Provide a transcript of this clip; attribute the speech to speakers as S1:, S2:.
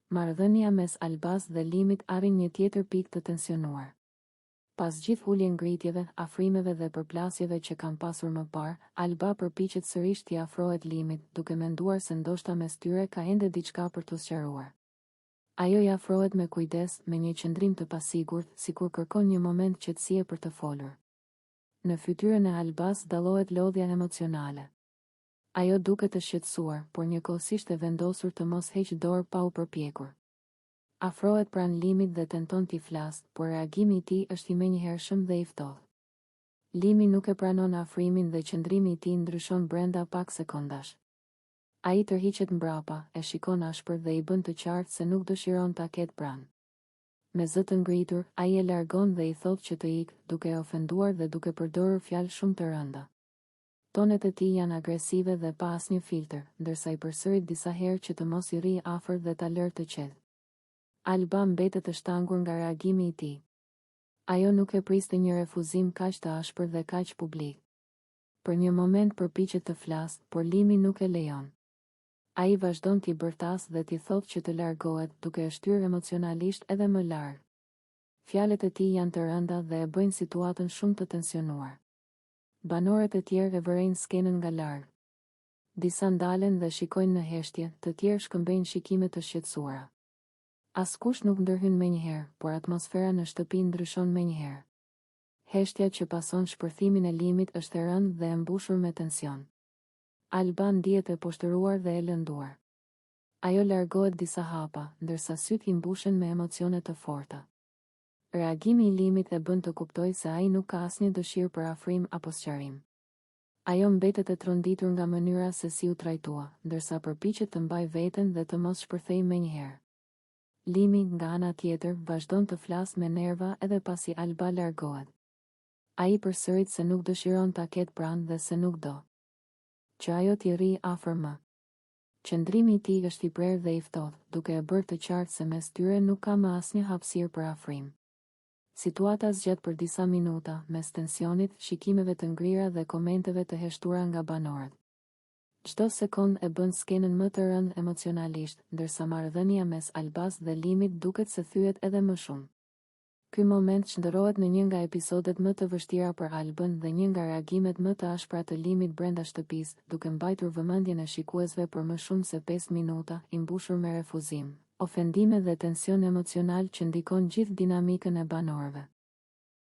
S1: Marrëdhënia mes Albas dhe Limit arrin një tjetër pikë të tensionuar. Pas gjithë ulje ngritjeve, afrimeve dhe përplasjeve që kanë pasur më parë, Alba përpiqet sërish t'i afrohet Limit, duke menduar se ndoshta mes tyre ka ende diçka për t'u sqaruar. Ajo i afrohet me kujdes, me një qëndrim të pasigurt, sikur kërkon një moment qetësie për të folur. Në fytyrën e Albas dallohet lodhja emocionale. Ajo duket të shqetësuar, por njëkohësisht e vendosur të mos heqë dorë pa u përpjekur. Afrohet pranë Limit dhe tenton t'i flasë, por reagimi i tij është i menjëhershëm dhe i ftohtë. Limi nuk e pranon afrimin dhe qëndrimi i tij ndryshon brenda pak sekondash. Ai tërhiqet mbrapa, e shikon ashpër dhe i bën të qartë se nuk dëshiron ta ketë pranë. Me zë të ngritur, ai e largon dhe i thotë që të ikë, duke e ofenduar dhe duke përdorur fjalë shumë të rënda. Tonet e tij janë agresive dhe pa asnjë filtër, ndërsa i përsërit disa herë që të mos i rrijë afër dhe ta lërë të qetë. Alba mbetet të shtangur nga reagimi i tij. Ajo nuk e priste një refuzim kaq të ashpër dhe kaq publik. Për një moment përpiqet të flasë, por Limi nuk e lejon. Ai vazhdon t'i bërtas dhe t'i thotë që të largohet, duke e shtyrë emocionalisht edhe më larg. Fjalët e tij janë të rënda dhe e bëjnë situatën shumë të tensionuar. Banorët e tjerë e vërejnë skenën nga larg. Disa ndalen dhe shikojnë në heshtje, të tjerë shkëmbejnë shikime të shqetësuara. Askush nuk ndërhyn menjëherë, por atmosfera në shtëpi ndryshon menjëherë. Heshtja që pason shpërthimin e Limit është e rëndë dhe e mbushur me tension. Alba ndihet e poshtëruar dhe e lënduar. Ajo largohet disa hapa, ndërsa syt i mbushen me emocione të forta. Reagimi i Limit e bën të kuptojë se ai nuk ka asnjë dëshirë për afrim apo sqarim. Ajo mbetet e tronditur nga mënyra se si u trajtua, ndërsa përpiqet të mbajë veten dhe të mos shpërthejë menjëherë. Limi, nga ana tjetër, vazhdon të flasë me nerva edhe pasi Alba largohet. Ai përsërit se nuk dëshiron ta ketë pranë dhe se nuk do që ajo t'i rrijë afër më. Qëndrimi i tij është i prerë dhe i ftohtë, duke e bërë të qartë se mes tyre nuk ka më asnjë hapësirë për afrim. Situata zgjat për disa minuta, mes tensionit, shikimeve të ngrira dhe komenteve të heshtura nga banorët. Çdo sekond e bën skenën më të rëndë emocionalisht, ndërsa marrëdhënia mes Albas dhe Limit duket se thyet edhe më shumë. Ky moment çndërrohet në një nga episodet më të vështira për Albën dhe një nga reagimet më të ashpra të Limit brenda shtëpisë, duke mbajtur vëmendjen e shikuesve për më shumë se 5 minuta, i mbushur me refuzim, ofendime dhe tension emocional që ndikon gjithë dinamikën e banorëve.